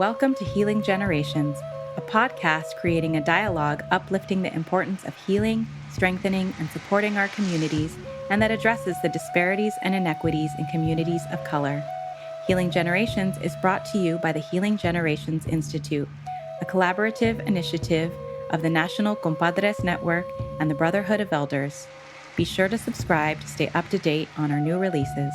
Welcome to Healing Generations, a podcast creating a dialogue uplifting the importance of healing, strengthening, and supporting our communities, and that addresses the disparities and inequities in communities of color. Healing Generations is brought to you by the Healing Generations Institute, a collaborative initiative of the National Compadres Network and the Brotherhood of Yelders. Be sure to subscribe to stay up to date on our new releases.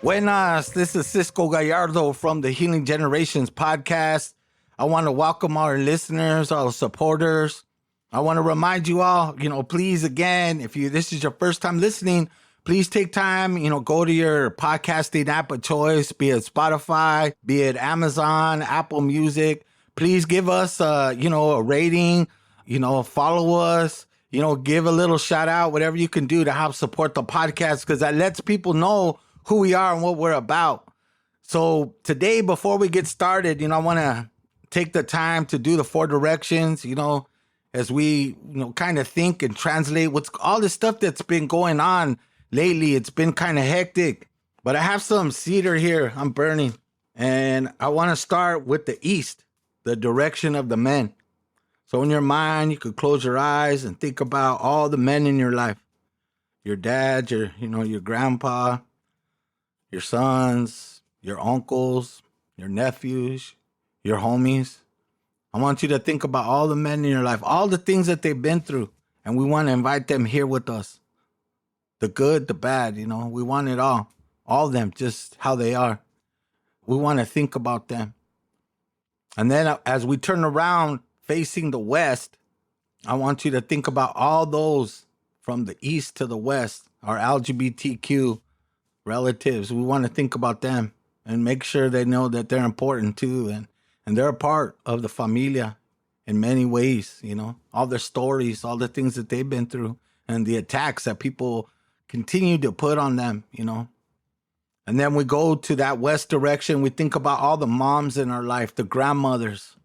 Buenas, this is Cisco Gallardo from the Healing Generations podcast. I want to welcome our listeners, our supporters. I want to remind you all, please, again, if this is your first time listening, please take time, go to your podcasting app of choice, be it Spotify, be it Amazon, Apple Music. Please give us, a rating, follow us, give a little shout out, whatever you can do to help support the podcast, because that lets people know who we are and what we're about. So today, before we get started, I want to take the time to do the 4 directions, as we, kind of think and translate what's all the stuff that's been going on lately. It's been kind of hectic, but I have some cedar here I'm burning, and I want to start with the east, the direction of the men. So in your mind, you could close your eyes and think about all the men in your life, your dad, your grandpa, your sons, your uncles, your nephews, your homies. I want you to think about all the men in your life, all the things that they've been through, and we want to invite them here with us. The good, the bad, we want it all of them, just how they are. We want to think about them. And then as we turn around facing the west, I want you to think about all those from the east to the west, our LGBTQ relatives. We want to think about them and make sure they know that they're important too. And they're a part of the familia in many ways, all their stories, all the things that they've been through, and the attacks that people continue to put on them, And then we go to that west direction. We think about all the moms in our life, the grandmothers,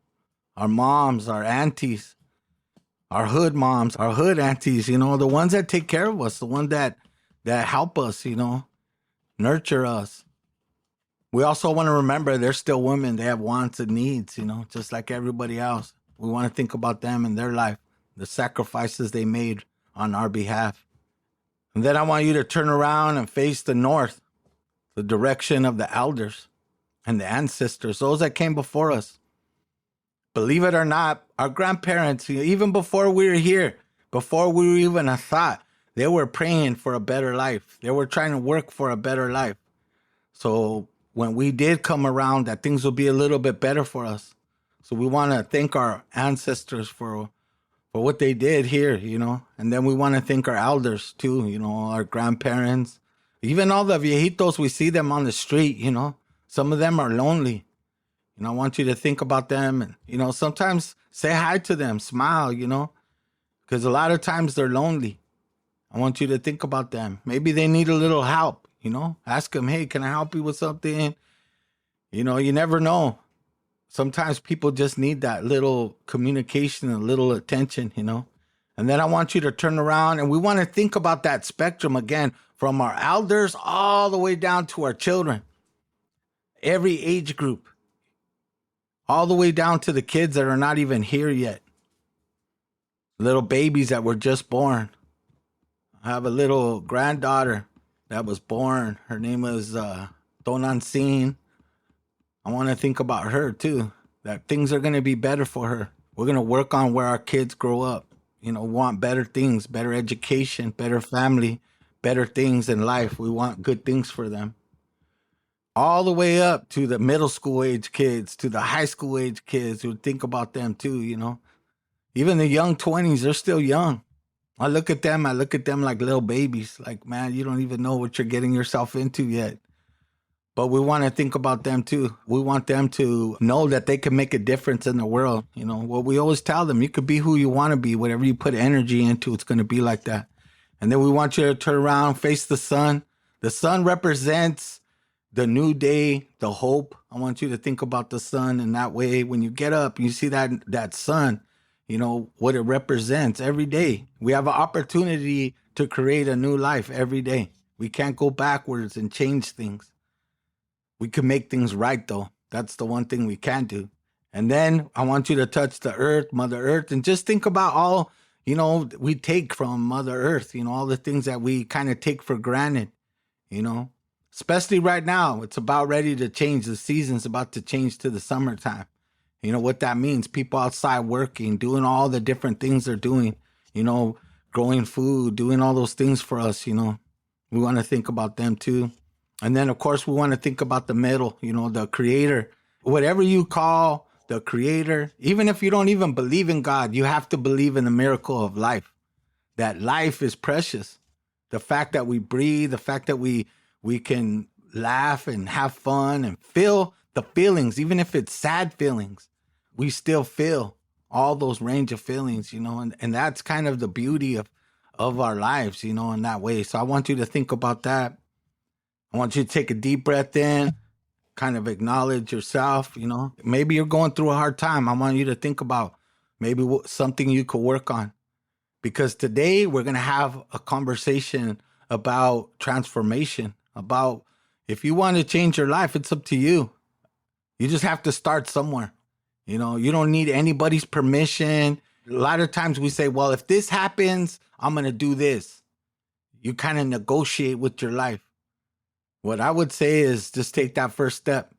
our moms, our aunties, our hood moms, our hood aunties, the ones that take care of us, the ones that help us, nurture us. We also want to remember they're still women. They have wants and needs, just like everybody else. We want to think about them and their life, the sacrifices they made on our behalf. And then I want you to turn around and face the north, the direction of the elders and the ancestors, those that came before us. Believe it or not, our grandparents, even before we were here, before we were even a thought, they were praying for a better life. They were trying to work for a better life. So when we did come around, that things will be a little bit better for us. So we want to thank our ancestors for what they did here, And then we want to thank our elders too, our grandparents. Even all the viejitos, we see them on the street, Some of them are lonely. I want you to think about them and, sometimes say hi to them, smile, Because a lot of times they're lonely. I want you to think about them. Maybe they need a little help, Ask them, hey, can I help you with something? You never know. Sometimes people just need that little communication, a little attention, And then I want you to turn around and we want to think about that spectrum again, from our elders all the way down to our children. Every age group. All the way down to the kids that are not even here yet. Little babies that were just born. I have a little granddaughter that was born. Her name was Donancine. I want to think about her too, that things are going to be better for her. We're going to work on where our kids grow up. We want better things, better education, better family, better things in life. We want good things for them. All the way up to the middle school age kids, to the high school age kids. We think about them too, Even the young 20s, they're still young. I look at them like little babies. Like, man, you don't even know what you're getting yourself into yet. But we want to think about them too. We want them to know that they can make a difference in the world. What we always tell them, you could be who you want to be. Whatever you put energy into, it's going to be like that. And then we want you to turn around, face the sun. The sun represents the new day, the hope. I want you to think about the sun in that way. When you get up, you see that sun, what it represents every day. We have an opportunity to create a new life every day. We can't go backwards and change things. We can make things right, though. That's the one thing we can do. And then I want you to touch the earth, Mother Earth, and just think about all, we take from Mother Earth, all the things that we kind of take for granted, you know, especially right now. It's about ready to change. The season's about to change to the summertime. You know what that means? People outside working, doing all the different things they're doing, growing food, doing all those things for us, We want to think about them too. And then, of course, we want to think about the middle, the creator. Whatever you call the creator, even if you don't even believe in God, you have to believe in the miracle of life, that life is precious. The fact that we breathe, the fact that we can laugh and have fun and feel the feelings, even if it's sad feelings, we still feel all those range of feelings, and that's kind of the beauty of our lives, in that way. So I want you to think about that. I want you to take a deep breath in, kind of acknowledge yourself, Maybe you're going through a hard time. I want you to think about maybe something you could work on. Because today we're going to have a conversation about transformation, about if you want to change your life, it's up to you. You just have to start somewhere. You don't need anybody's permission. A lot of times we say, well, if this happens, I'm going to do this. You kind of negotiate with your life. What I would say is just take that first step.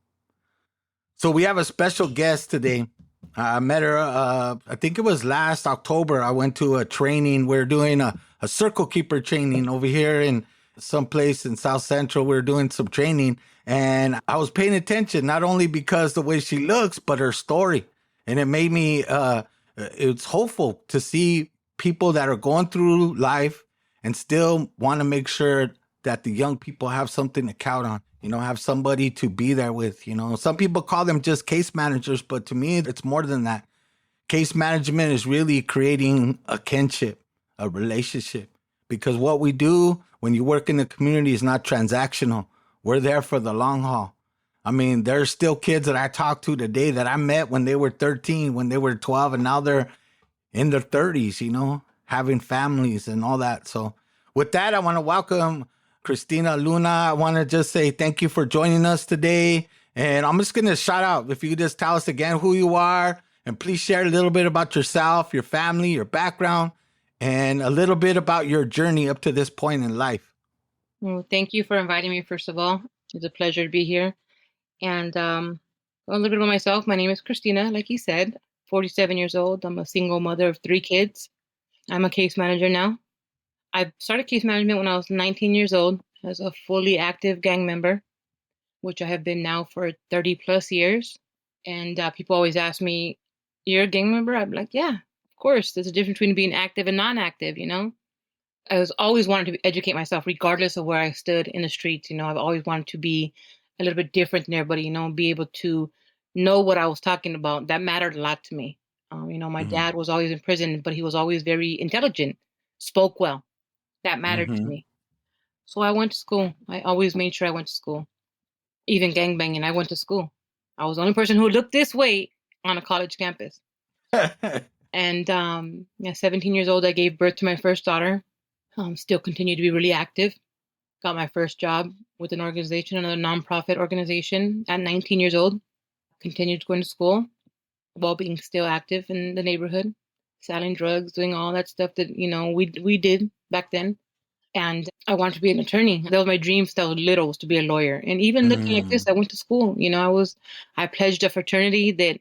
So we have a special guest today. I met her, I think it was last October. I went to a training. We're doing a circle keeper training over here in some place in South Central. We're doing some training. And I was paying attention, not only because the way she looks, but her story. And it made me, it's hopeful to see people that are going through life and still want to make sure that the young people have something to count on, have somebody to be there with, Some people call them just case managers, but to me, it's more than that. Case management is really creating a kinship, a relationship, because what we do when you work in the community is not transactional. We're there for the long haul. I mean, there's still kids that I talk to today that I met when they were 13, when they were 12, and now they're in their 30s, having families and all that. So with that, I want to welcome Christina Luna. I want to just say thank you for joining us today. And I'm just going to shout out, if you could just tell us again who you are, and please share a little bit about yourself, your family, your background, and a little bit about your journey up to this point in life. Well, thank you for inviting me, first of all. It's a pleasure to be here. And a little bit about myself. My name is Christina, like you said, 47 years old. I'm a single mother of 3 kids. I'm a case manager now. I started case management when I was 19 years old as a fully active gang member, which I have been now for 30 plus years. And people always ask me, you're a gang member? I'm like, yeah, of course. There's a difference between being active and non-active, I was always wanted to educate myself regardless of where I stood in the streets. I've always wanted to be a little bit different than everybody, be able to know what I was talking about. That mattered a lot to me. My dad was always in prison, but he was always very intelligent, spoke well. That mattered to me. So I went to school. I always made sure I went to school. Even gangbanging, I went to school. I was the only person who looked this way on a college campus. And at 17 years old, I gave birth to my first daughter. Still continue to be really active. Got my first job with an organization, another nonprofit organization at 19 years old. Continued going to school while being still active in the neighborhood, selling drugs, doing all that stuff that, we did back then. And I wanted to be an attorney. That was my dream since I was little, was to be a lawyer. And even looking like this, I went to school. I pledged a fraternity that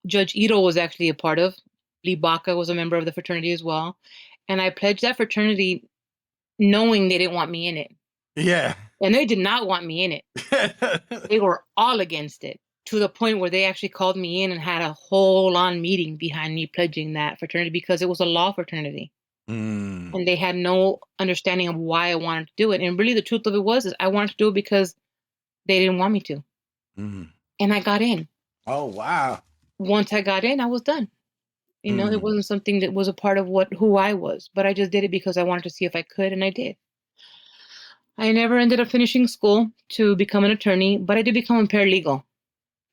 Judge Ito was actually a part of. Lee Baca was a member of the fraternity as well. And I pledged that fraternity knowing they didn't want me in it. Yeah. And they did not want me in it. They were all against it, to the point where they actually called me in and had a whole-on meeting behind me pledging that fraternity because it was a law fraternity. And they had no understanding of why I wanted to do it. And really the truth of it was is I wanted to do it because they didn't want me to. And I got in. Oh, wow. Once I got in, I was done. It wasn't something that was a part of who I was, but I just did it because I wanted to see if I could, and I did. I never ended up finishing school to become an attorney, but I did become a paralegal.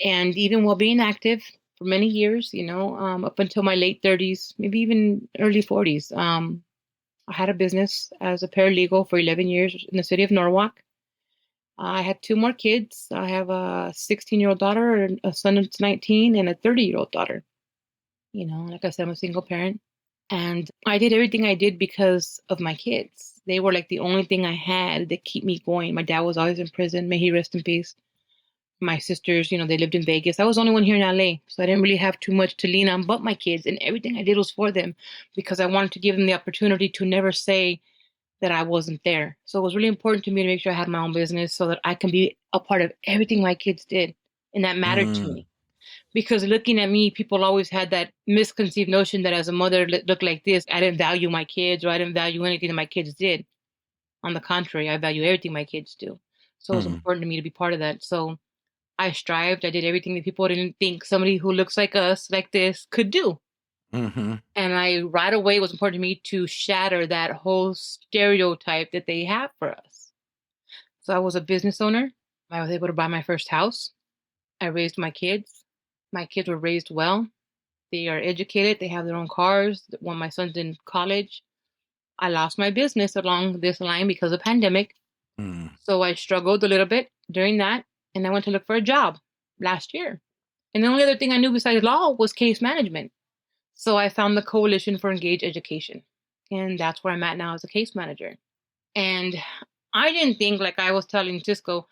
And even while being active for many years, up until my late 30s, maybe even early 40s, I had a business as a paralegal for 11 years in the city of Norwalk. I had two more kids. I have a 16-year-old daughter, and a son that's 19, and a 30-year-old daughter. Like I said, I'm a single parent. And I did everything I did because of my kids. They were like the only thing I had that keep me going. My dad was always in prison. May he rest in peace. My sisters, they lived in Vegas. I was the only one here in LA, so I didn't really have too much to lean on but my kids. And everything I did was for them because I wanted to give them the opportunity to never say that I wasn't there. So it was really important to me to make sure I had my own business so that I can be a part of everything my kids did. And that mattered to me. Because looking at me, people always had that misconceived notion that as a mother looked like this, I didn't value my kids or I didn't value anything that my kids did. On the contrary, I value everything my kids do. So it was important to me to be part of that. So I strived. I did everything that people didn't think somebody who looks like us, like this, could do. And right away, it was important to me to shatter that whole stereotype that they have for us. So I was a business owner. I was able to buy my first house. I raised my kids. My kids were raised well. They are educated. They have their own cars. When my son's in college, I lost my business along this line because of pandemic. So I struggled a little bit during that. And I went to look for a job last year. And the only other thing I knew besides law was case management. So I found the Coalition for Engaged Education. And that's where I'm at now as a case manager. And I didn't think, like I was telling Cisco,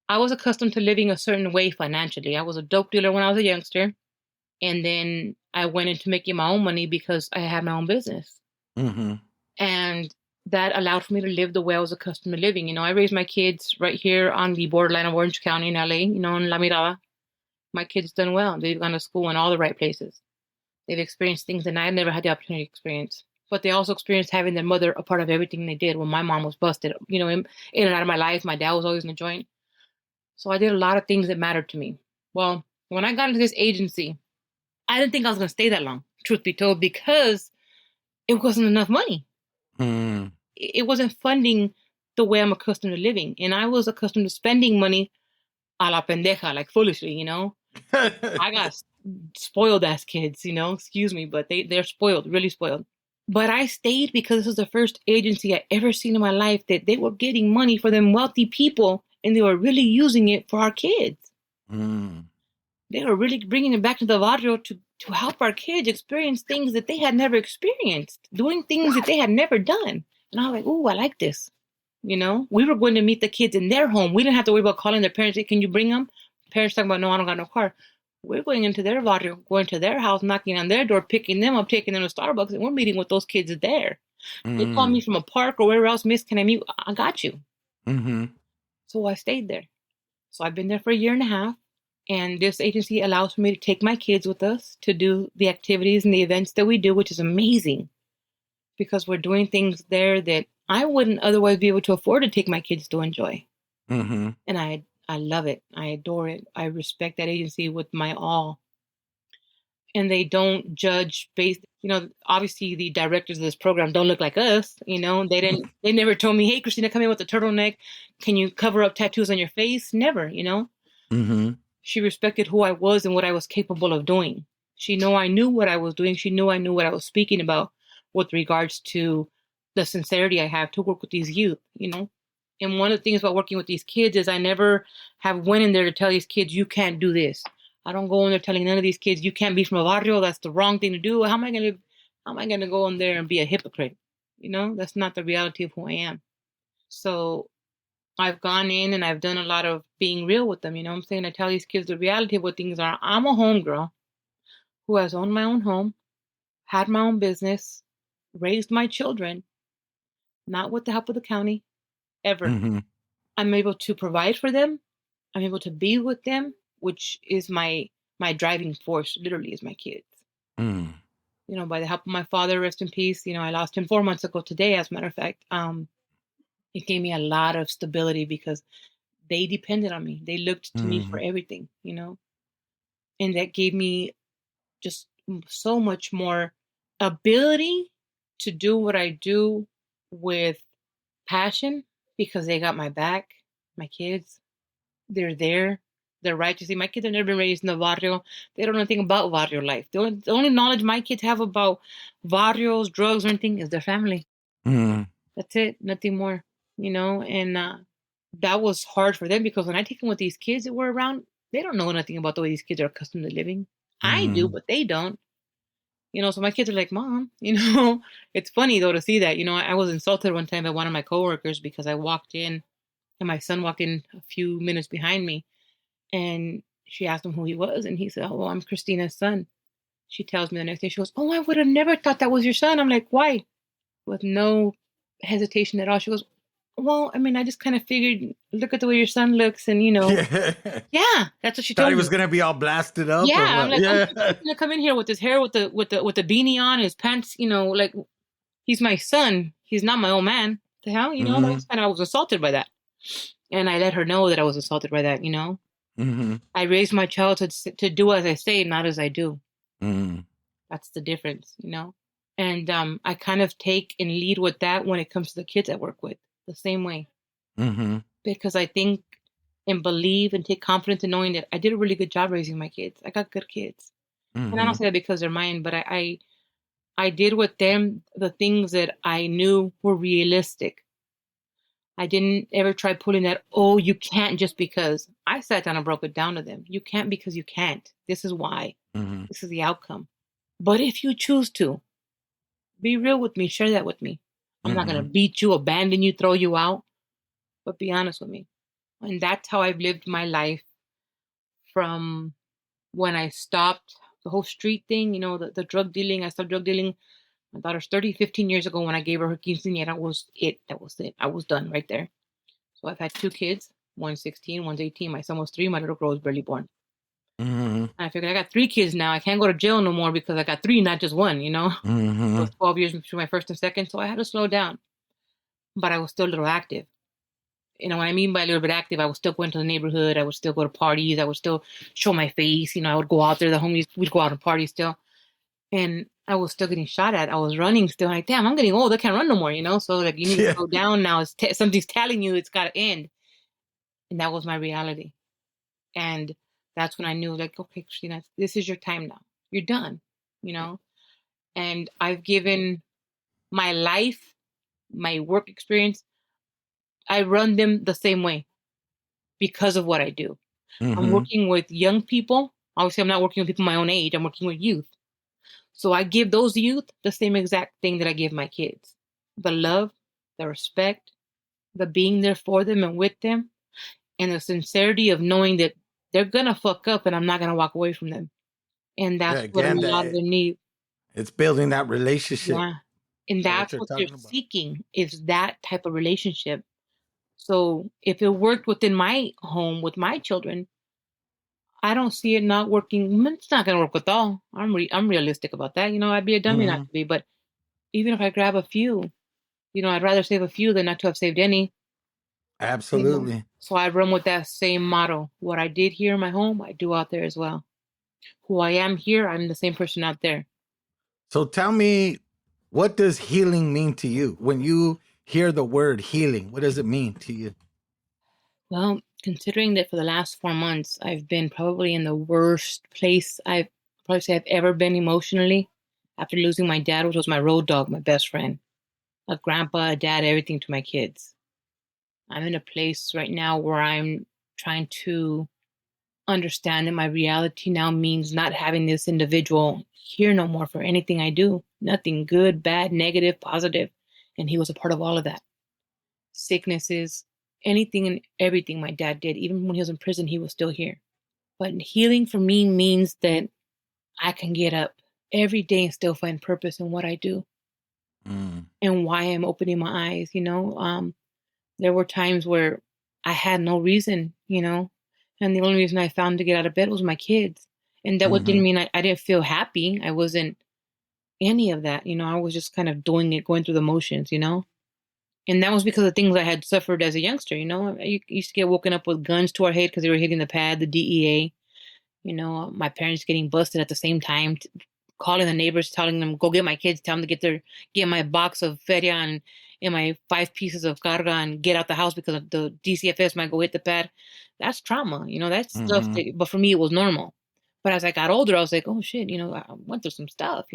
I was accustomed to living a certain way financially. I was a dope dealer when I was a youngster. And then I went into making my own money because I had my own business. And that allowed for me to live the way I was accustomed to living. I raised my kids right here on the borderline of Orange County in LA, in La Mirada. My kids done well. They've gone to school in all the right places. They've experienced things that I never had the opportunity to experience. But they also experienced having their mother a part of everything they did. When my mom was busted, in and out of my life, my dad was always in the joint. So I did a lot of things that mattered to me. Well, when I got into this agency, I didn't think I was going to stay that long, truth be told, because it wasn't enough money. It wasn't funding the way I'm accustomed to living. And I was accustomed to spending money a la pendeja, like foolishly, I got spoiled as kids, excuse me, but they're spoiled, really spoiled. But I stayed because this was the first agency I ever seen in my life that they were getting money for them wealthy people and they were really using it for our kids. They were really bringing it back to the barrio to help our kids experience things that they had never experienced, doing things that they had never done. And I was like, ooh, I like this. We were going to meet the kids in their home. We didn't have to worry about calling their parents. Hey, can you bring them? Parents talking about, no, I don't got no car. We're going into their barrio, going to their house, knocking on their door, picking them up, taking them to Starbucks, and we're meeting with those kids there. They call me from a park or wherever else, miss, can I meet? I got you. So I stayed there. So I've been there for a year and a half. And this agency allows for me to take my kids with us to do the activities and the events that we do, which is amazing because we're doing things there that I wouldn't otherwise be able to afford to take my kids to enjoy. And I love it. I adore it. I respect that agency with my all. And they don't judge based, obviously the directors of this program don't look like us, they never told me, hey, Christina, come in with a turtleneck. Can you cover up tattoos on your face? Never, She respected who I was and what I was capable of doing. She knew I knew what I was doing. She knew I knew what I was speaking about with regards to the sincerity I have to work with these youth, And one of the things about working with these kids is I never have went in there to tell these kids, you can't do this. I don't go in there telling none of these kids, you can't be from a barrio. That's the wrong thing to do. How am I going to go in there and be a hypocrite? That's not the reality of who I am. So I've gone in and I've done a lot of being real with them. I'm saying? I tell these kids the reality of what things are. I'm a homegirl who has owned my own home, had my own business, raised my children, not with the help of the county, ever. I'm able to provide for them. I'm able to be with them, which is my driving force, literally, is my kids. By the help of my father, rest in peace. I lost him 4 months ago today, as a matter of fact. It gave me a lot of stability because they depended on me. They looked to me for everything, and that gave me just so much more ability to do what I do with passion because they got my back. My kids, they're there. They're righteous. My kids have never been raised in the barrio. They don't know anything about barrio life. The only knowledge my kids have about barrios, drugs, or anything is their family. That's it. Nothing more, and that was hard for them because when I take them with these kids that were around, they don't know nothing about the way these kids are accustomed to living. I do, Mm-hmm. but they don't. So my kids are like, Mom, it's funny though to see that. I was insulted one time by one of my coworkers because I walked in and my son walked in a few minutes behind me, and she asked him who he was, and he said, "Oh, well, I'm Christina's son." She tells me the next day, she goes, "Oh, I would have never thought that was your son." I'm like, "Why?" With no hesitation at all. She goes, "Well, I mean, I just kind of figured, look at the way your son looks, and Yeah. yeah, that's what she Thought told he me. was gonna be all blasted up or Yeah, I'm what? like, I'm Yeah. gonna come in here with his hair, with the beanie on, his pants, like he's my son. He's not my old man. The hell, that Mm-hmm. was I was assaulted by that, and I let her know that I was assaulted by that. Mm-hmm. I raised my child to do as I say, not as I do. Mm-hmm. That's the difference. And I kind of take and lead with that when it comes to the kids I work with, the same way, Mm-hmm. because I think and believe and take confidence in knowing that I did a really good job raising my kids. I got good kids, and I Mm-hmm. don't say that because they're mine, but I did with them the things that I knew were realistic. I didn't ever try pulling that, oh, you can't just because. I sat down and broke it down to them. You can't because you can't. This is why. Mm-hmm. This is the outcome. But if you choose to, be real with me, share that with me. I'm not going Mm-hmm. to beat you, abandon you, throw you out, but be honest with me. And that's how I've lived my life from when I stopped the whole street thing, the drug dealing. I stopped drug dealing. My daughter's 30, 15 years ago when I gave her her quinceañera. That was it. That was it. I was done right there. So I've had two kids. One's 16, one's 18. My son was 3. My little girl was barely born. Mm-hmm. And I figured I got 3 kids now. I can't go to jail no more because I got 3, not just one. It Mm-hmm. was 12 years between my first and second, so I had to slow down. But I was still a little active. What I mean by a little bit active, I was still going to the neighborhood. I would still go to parties. I would still show my face. I would go out there. The homies, we'd go out and party still. And I was still getting shot at. I was running still. Like, damn, I'm getting old. I can't run no more. So, like, you need to Yeah. slow down now. Something's telling you it's got to end. And that was my reality. And that's when I knew, like, okay, Christina, this is your time now. You're done, you know? And I've given my life, my work experience, I run them the same way because of what I do. I'm Mm-hmm. working with young people. Obviously, I'm not working with people my own age. I'm working with youth. So I give those youth the same exact thing that I give my kids: the love, the respect, the being there for them and with them, and the sincerity of knowing that they're going to fuck up and I'm not going to walk away from them. And Yeah, that's what a again, lot of them need. it's building that relationship. Yeah. And That what that's you're what they're talking about. seeking, is that type of relationship. So if it worked within my home with my children, I don't see it not working. It's not going to work with all. I'm realistic about that. I'd be a dummy not Mm-hmm. to be. But even if I grab a few, I'd rather save a few than not to have saved any. Absolutely. So I run with that same motto. What I did here in my home, I do out there as well. Who I am here, I'm the same person out there. So tell me, what does healing mean to you? When you hear the word healing, what does it mean to you? Well, considering that for the last 4 months, I've been probably in the worst place I've probably say I've ever been emotionally after losing my dad, which was my road dog, my best friend, a grandpa, a dad, everything to my kids. I'm in a place right now where I'm trying to understand that my reality now means not having this individual here no more for anything I do. Nothing good, bad, negative, positive. And he was a part of all of that. Sicknesses, anything and everything my dad did. Even when he was in prison, he was still here. But healing for me means that I can get up every day and still find purpose in what I do Mm. and why I'm opening my eyes. There were times where I had no reason. And the only reason I found to get out of bed was my kids. And that what Mm-hmm. didn't mean I didn't feel happy. I wasn't any of that. I was just kind of doing it, going through the motions. And that was because of things I had suffered as a youngster. I used to get woken up with guns to our head because they were hitting the pad, the DEA. My parents getting busted at the same time, calling the neighbors, telling them, go get my kids, tell them to get my box of feria and my 5 pieces of carga and get out the house because the DCFS might go hit the pad. That's trauma. That's stuff Mm-hmm. that, but for me, it was normal. But as I got older, I was like, oh shit, I went through some stuff.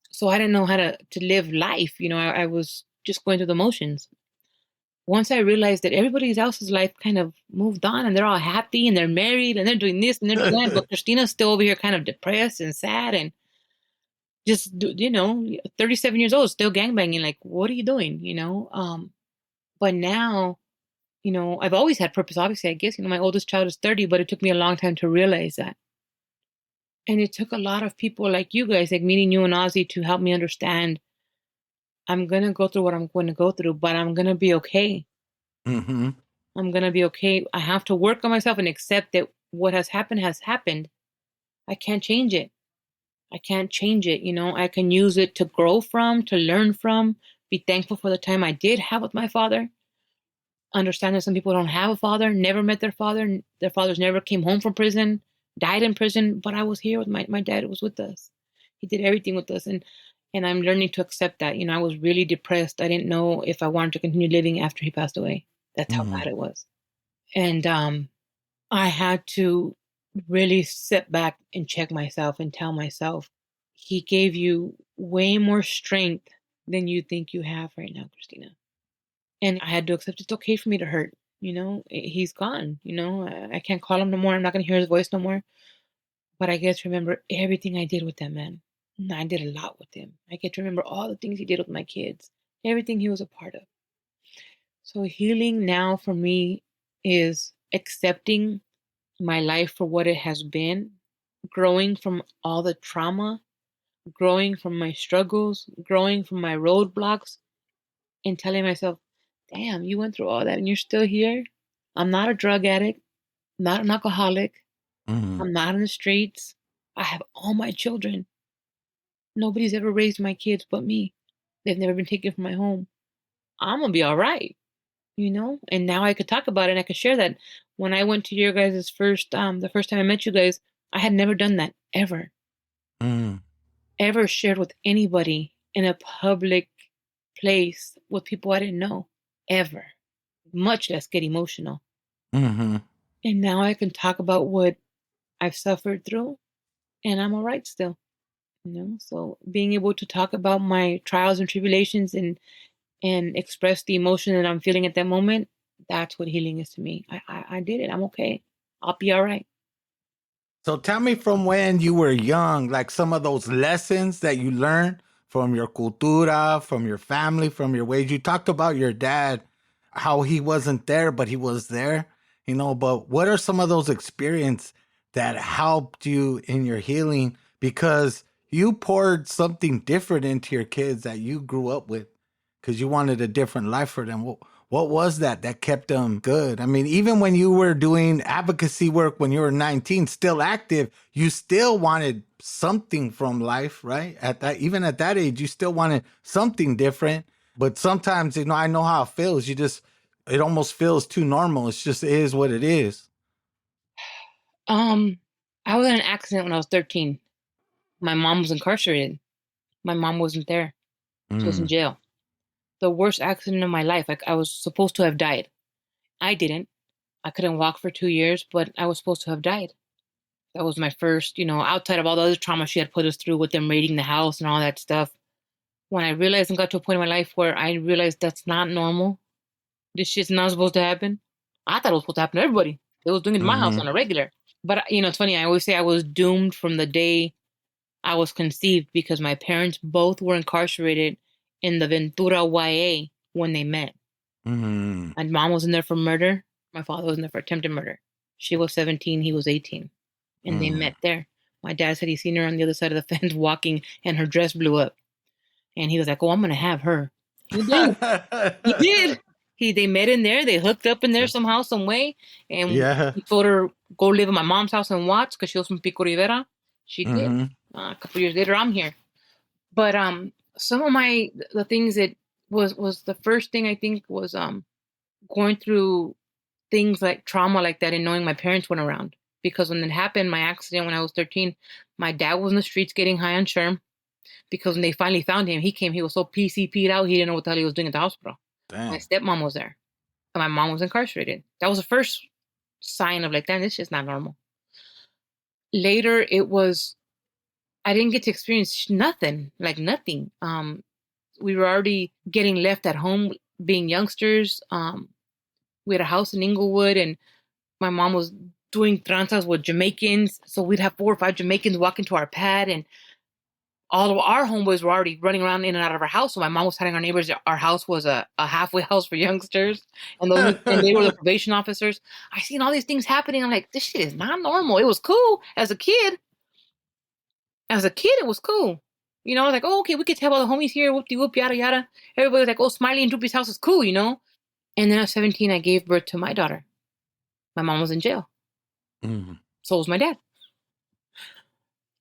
So I didn't know how to live life. I was just going through the motions. once I realized that everybody else's life kind of moved on and they're all happy and they're married and they're doing this and they're doing that, but Christina's still over here kind of depressed and sad and just, 37 years old, still gangbanging. Like, what are you doing? But now, I've always had purpose. Obviously, I guess, my oldest child is 30, but it took me a long time to realize that. And it took a lot of people like you guys, like meeting you and Ozzy, to help me understand I'm going to go through what I'm going to go through, but I'm going to be okay. Mm-hmm. I'm going to be okay. I have to work on myself and accept that what has happened has happened. I can't change it. I can't change it. I can use it to grow from, to learn from, be thankful for the time I did have with my father. Understand that some people don't have a father, never met their father. Their fathers never came home from prison, died in prison, but I was here with my dad was with us. He did everything with us. And I'm learning to accept that. I was really depressed. I didn't know if I wanted to continue living after he passed away. That's how Mm-hmm. bad it was. And I had to really sit back and check myself and tell myself, he gave you way more strength than you think you have right now, Christina. And I had to accept it's okay for me to hurt. He's gone. I can't call him no more. I'm not going to hear his voice no more. But I get to remember everything I did with that man. And I did a lot with him. I get to remember all the things he did with my kids, everything he was a part of. So healing now for me is accepting my life for what it has been, growing from all the trauma, growing from my struggles, growing from my roadblocks, and telling myself, damn, you went through all that and you're still here. I'm not a drug addict, not an alcoholic. Mm-hmm. I'm not in the streets. I have all my children. Nobody's ever raised my kids but me. They've never been taken from my home. I'm going to be all right. And now I could talk about it and I could share that. When I went to your guys' the first time I met you guys, I had never done that ever, Mm-hmm. ever shared with anybody in a public place with people I didn't know, ever, much less get emotional. Mm-hmm. And now I can talk about what I've suffered through and I'm all right still. So being able to talk about my trials and tribulations and express the emotion that I'm feeling at that moment, that's what healing is to me. I did it. I'm okay. I'll be all right. So tell me from when you were young, like some of those lessons that you learned from your cultura, from your family, from your ways. You talked about your dad, how he wasn't there, but he was there, but what are some of those experiences that helped you in your healing? Because you poured something different into your kids that you grew up with because you wanted a different life for them. What was that kept them good? I mean, even when you were doing advocacy work when you were 19, still active, you still wanted something from life, right? Even at that age, you still wanted something different. But sometimes, I know how it feels. It almost feels too normal. It's just, it is what it is. I was in an accident when I was 13. My mom was incarcerated. My mom wasn't there. She was in Mm, jail. The worst accident of my life. Like, I was supposed to have died. I didn't. I couldn't walk for 2 years, but I was supposed to have died. That was my first, outside of all the other trauma she had put us through with them raiding the house and all that stuff. When I realized and got to a point in my life where I realized that's not normal, this shit's not supposed to happen. I thought it was supposed to happen to everybody. They was doing it in my house mm-hmm, on a regular. But, it's funny. I always say I was doomed from the day I was conceived because my parents both were incarcerated in the Ventura YA when they met. mm-hmm, My mom was in there for murder. My father was in there for attempted murder. She was 17. He was 18. And they mm-hmm. met there. My dad said he seen her on the other side of the fence walking and her dress blew up. And he was like, oh, I'm going to have her. He did. He did. They met in there. They hooked up in there somehow, some way. And Yeah. he told her, go live at my mom's house in Watts because she was from Pico Rivera. She did. Mm-hmm. A couple years later, I'm here. But some of the things that was the first thing I think was going through things like trauma like that and knowing my parents weren't around. Because when it happened, my accident when I was 13, my dad was in the streets getting high on Sherm. Because when they finally found him, he was so PCP'd out, he didn't know what the hell he was doing at the hospital. My Dang. stepmom was there. And my mom was incarcerated. That was the first sign of like, damn, this shit's not normal. Later, I didn't get to experience nothing, like nothing. We were already getting left at home being youngsters. We had a house in Inglewood, and my mom was doing tranzas with Jamaicans. So we'd have 4 or 5 Jamaicans walk into our pad, and all of our homeboys were already running around in and out of our house. So my mom was telling our neighbors that our house was a halfway house for youngsters, and they were the probation officers. I seen all these things happening. I'm like, this shit is not normal. It was cool as a kid. As a kid, it was cool. You know, like, oh, okay, we could tell all the homies here, whoop-de-whoop, yada, yada. Everybody was like, oh, Smiley and Droopy's house is cool, you know? And then at 17, I gave birth to my daughter. My mom was in jail. Mm-hmm. So was my dad.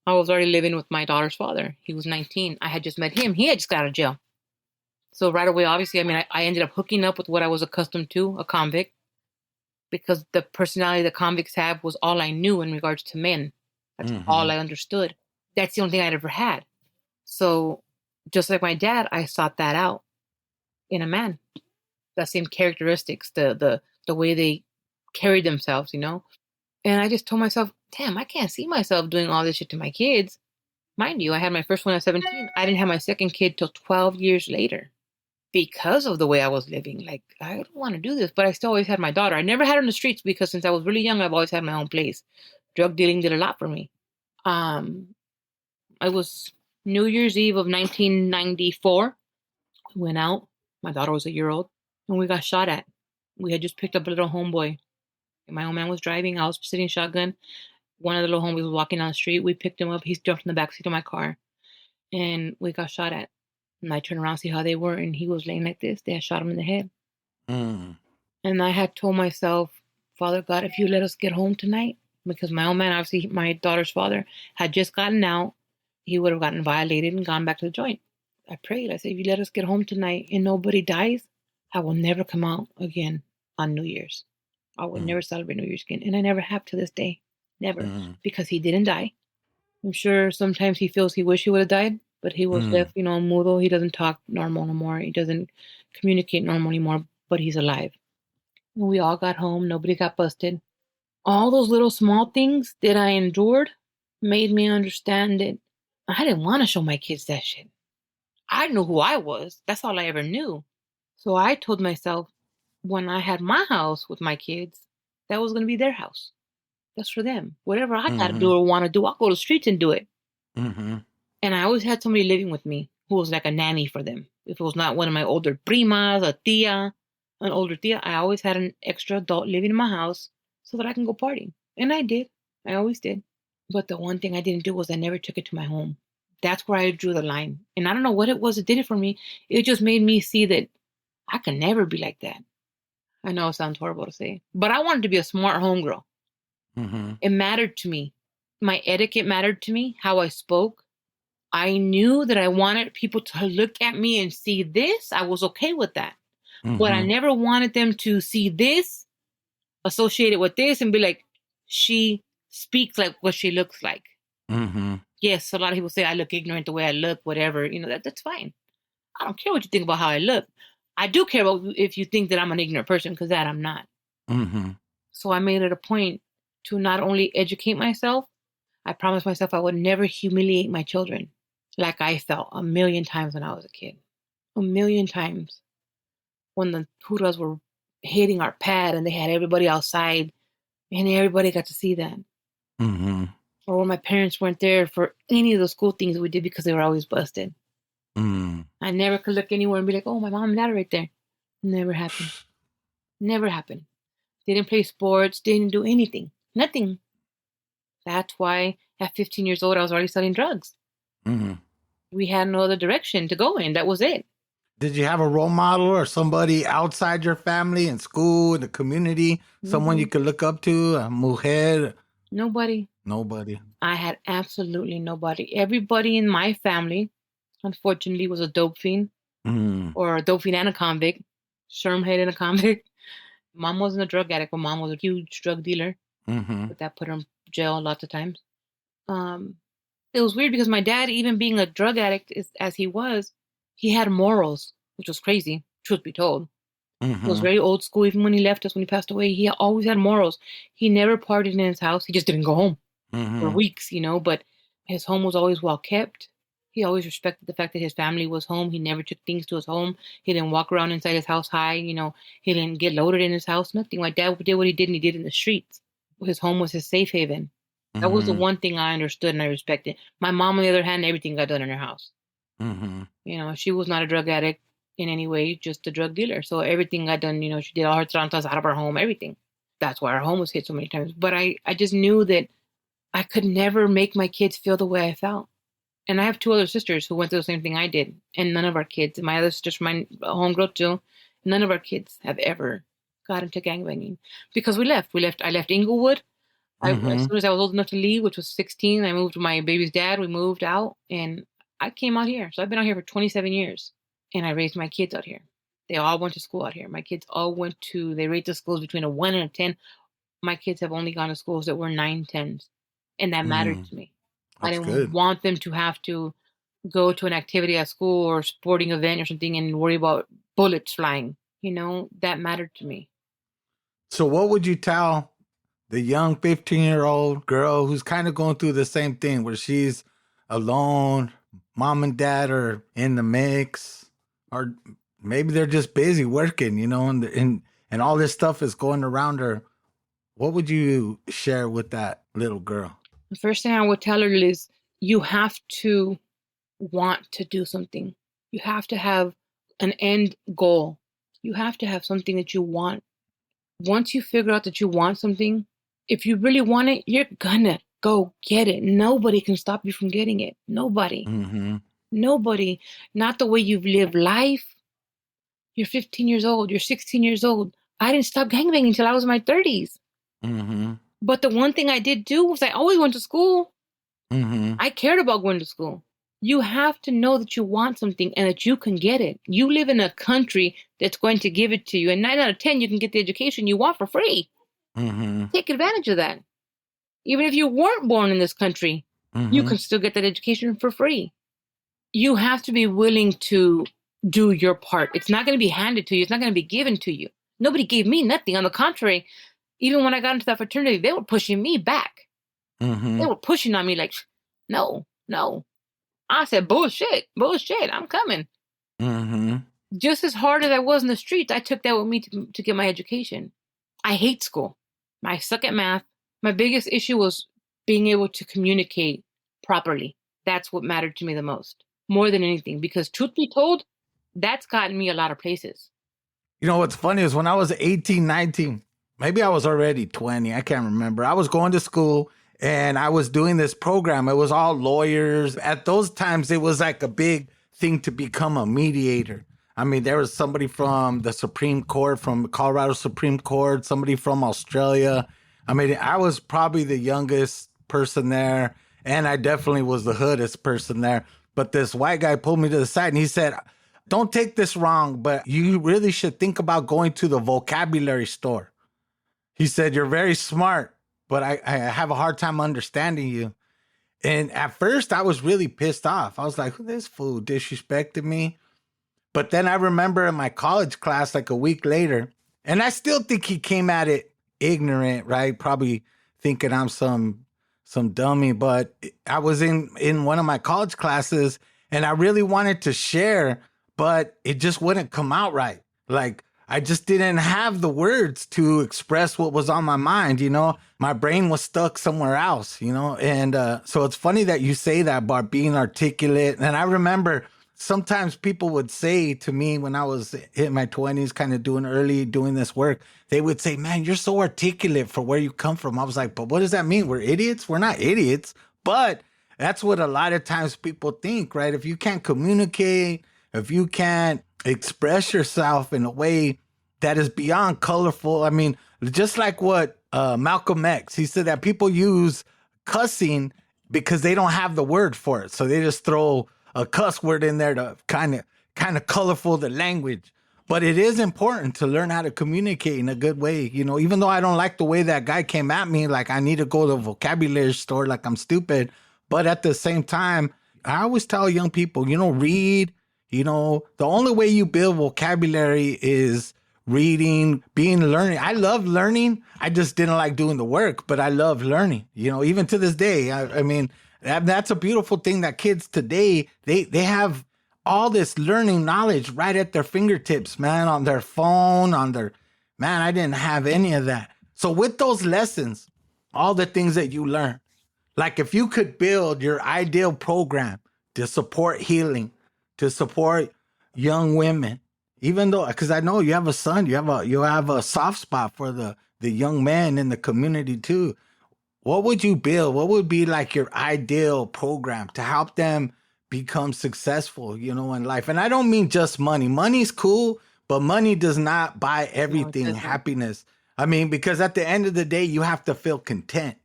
I was already living with my daughter's father. He was 19. I had just met him. He had just got out of jail. So right away, obviously, I mean, I ended up hooking up with what I was accustomed to, a convict, because the personality the convicts have was all I knew in regards to men. That's all I understood. That's the only thing I'd ever had. So just like my dad, I sought that out in a man. The same characteristics, the way they carried themselves, you know? And I just told myself, damn, I can't see myself doing all this shit to my kids. Mind you, I had my first one at 17. I didn't have my second kid till 12 years later because of the way I was living. Like, I don't want to do this, but I still always had my daughter. I never had her in the streets because since I was really young, I've always had my own place. Drug dealing did a lot for me. I was New Year's Eve of 1994. We went out. My daughter was a year old, and we got shot at. We had just picked up a little homeboy. My old man was driving. I was sitting shotgun. One of the little homies was walking down the street. We picked him up. He jumped in the backseat of my car, and we got shot at. And I turned around to see how they were, and he was laying like this. They had shot him in the head. And I had told myself, Father God, if you let us get home tonight, because my old man, obviously my daughter's father, had just gotten out, he would have gotten violated and gone back to the joint. I prayed. I said, if you let us get home tonight and nobody dies, I will never come out again on New Year's. I would never celebrate New Year's again. And I never have to this day. Never. Because he didn't die. I'm sure sometimes he feels he wish he would have died, but he was left, you know, mudo. He doesn't talk normal no more. He doesn't communicate normal anymore, but he's alive. And we all got home. Nobody got busted. All those little small things that I endured made me understand that I didn't want to show my kids that shit. I knew who I was. That's all I ever knew. So I told myself when I had my house with my kids, that was going to be their house. That's for them. Whatever I got to do or want to do, I'll go to the streets and do it. And I always had somebody living with me who was like a nanny for them. If it was not one of my older primas, a tia, an older tia, I always had an extra adult living in my house so that I can go party. And I did. I always did. But the one thing I didn't do was I never took it to my home. That's where I drew the line. And I don't know what it was that did it for me. It just made me see that I can never be like that. I know it sounds horrible to say, but I wanted to be a smart homegirl. It mattered to me. My etiquette mattered to me, how I spoke. I knew that I wanted people to look at me and see this. I was okay with that. But I never wanted them to see this, associate it with this, and be like, she speaks like what she looks like. Yes, a lot of people say I look ignorant the way I look, whatever. You know, that's fine. I don't care what you think about how I look. I do care about if you think that I'm an ignorant person, because that I'm not. So I made it a point to not only educate myself, I promised myself I would never humiliate my children like I felt 1,000,000 times when I was a kid. 1,000,000 times. When the Huras were hitting our pad and they had everybody outside and everybody got to see that. Or when my parents weren't there for any of the school things we did because they were always busted. I never could look anywhere and be like, oh, my mom and dad are right there. Never happened. Never happened. Didn't play sports, didn't do anything. Nothing. That's why at 15 years old, I was already selling drugs. We had no other direction to go in. That was it. Did you have a role model or somebody outside your family in school, in the community, someone you could look up to, a mujer? Nobody. I had absolutely nobody. Everybody in my family, unfortunately, was a dope fiend or a dope fiend and a convict. Shermhead and a convict. Mom wasn't a drug addict, but mom was a huge drug dealer. But that put her in jail lots of times. It was weird because my dad, even being a drug addict as he was, he had morals, which was crazy, truth be told. He was very old school. Even when he left us, when he passed away, he always had morals. He never partied in his house. He just didn't go home for weeks, you know, but his home was always well kept. He always respected the fact that his family was home. He never took things to his home. He didn't walk around inside his house high. He didn't get loaded in his house. Nothing. My dad did what he did, and he did in the streets. His home was his safe haven. That was the Mm-hmm. one thing I understood and I respected. My mom, on the other hand, everything got done in her house. Mm-hmm. She was not a drug addict in any way, just a drug dealer. So everything got done. She did all her trantas out of her home, everything. That's why our home was hit so many times. But I just knew that I could never make my kids feel the way I felt. And I have 2 other sisters who went through the same thing I did. And none of our kids, my other sisters, my homegirl too, none of our kids have ever got into gangbanging. Because we left. I left Inglewood. As Mm-hmm. soon as I was old enough to leave, which was 16, I moved with my baby's dad. We moved out and I came out here. So I've been out here for 27 years and I raised my kids out here. They all went to school out here. My kids all they rate the schools between a 1 and a 10. My kids have only gone to schools that were 9, 10s. And that mattered Mm. to me. I That's didn't good. want them to have to go to an activity at school or sporting event or something and worry about bullets flying. That mattered to me. So what would you tell the young 15-year-old girl who's kind of going through the same thing where she's alone, mom and dad are in the mix, or maybe they're just busy working, and all this stuff is going around her. What would you share with that little girl? The first thing I would tell her is you have to want to do something. You have to have an end goal. You have to have something that you want. Once you figure out that you want something, if you really want it, you're gonna go get it. Nobody can stop you from getting it. Nobody. Mm-hmm. Nobody. Not the way you've lived life. You're 15 years old. You're 16 years old. I didn't stop gangbanging until I was in my 30s. Mm-hmm. But the one thing I did do was I always went to school. Mm-hmm. I cared about going to school. You have to know that you want something and that you can get it. You live in a country that's going to give it to you. And 9 out of 10, you can get the education you want for free. Mm-hmm. Take advantage of that. Even if you weren't born in this country, you can still get that education for free. You have to be willing to do your part. It's not going to be handed to you. It's not going to be given to you. Nobody gave me nothing. On the contrary, even when I got into that fraternity, they were pushing me back. Mm-hmm. They were pushing on me like, no. I said, bullshit, I'm coming. Mm-hmm. Just as hard as I was in the streets, I took that with me to get my education. I hate school. I suck at math. My biggest issue was being able to communicate properly. That's what mattered to me the most, more than anything, because truth be told, that's gotten me a lot of places. What's funny is when I was 18, 19, maybe I was already 20, I can't remember. I was going to school and I was doing this program. It was all lawyers. At those times, it was like a big thing to become a mediator. I mean, there was somebody from the Supreme Court, from Colorado Supreme Court, somebody from Australia. I mean, I was probably the youngest person there, and I definitely was the hoodest person there. But this white guy pulled me to the side and he said, don't take this wrong, but you really should think about going to the vocabulary store. He said, you're very smart, but I have a hard time understanding you. And at first I was really pissed off. I was like, this fool disrespected me. But then I remember in my college class, like a week later, and I still think he came at it ignorant, right? Probably thinking I'm some dummy, but I was in one of my college classes and I really wanted to share, but it just wouldn't come out right. Like I just didn't have the words to express what was on my mind, my brain was stuck somewhere else, and so it's funny that you say that about being articulate. And I remember sometimes people would say to me when I was in my 20s, kind of doing this work, they would say, man, you're so articulate for where you come from. I was like, but what does that mean? We're idiots? We're not idiots. But that's what a lot of times people think, right? If you can't communicate, if you can't express yourself in a way that is beyond colorful. I mean, just like what Malcolm X, he said that people use cussing because they don't have the word for it. So they just throw a cuss word in there to kind of colorful the language. But it is important to learn how to communicate in a good way. Even though I don't like the way that guy came at me, like I need to go to the vocabulary store like I'm stupid. But at the same time, I always tell young people, read, the only way you build vocabulary is reading, learning. I love learning. I just didn't like doing the work, but I love learning, even to this day. I mean, That's a beautiful thing that kids today, they have all this learning knowledge right at their fingertips, man, on their phone, man, I didn't have any of that. So with those lessons, all the things that you learn, like if you could build your ideal program to support healing, to support young women, even though, because I know you have a son, you have a soft spot for the young men in the community too. What would you build? What would be like your ideal program to help them become successful, in life? And I don't mean just money. Money's cool, but money does not buy No, it everything, doesn't. happiness. I mean, because at the end of the day, you have to feel content.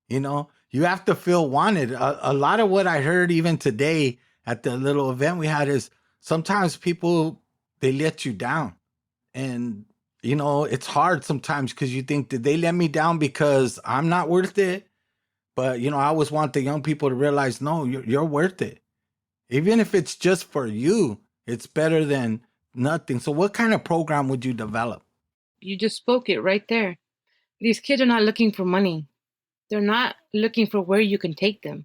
You have to feel wanted. A lot of what I heard even today at the little event we had is sometimes people, they let you down. And, it's hard sometimes because you think, did they let me down because I'm not worth it? But, I always want the young people to realize, no, you're worth it. Even if it's just for you, it's better than nothing. So what kind of program would you develop? You just spoke it right there. These kids are not looking for money. They're not looking for where you can take them.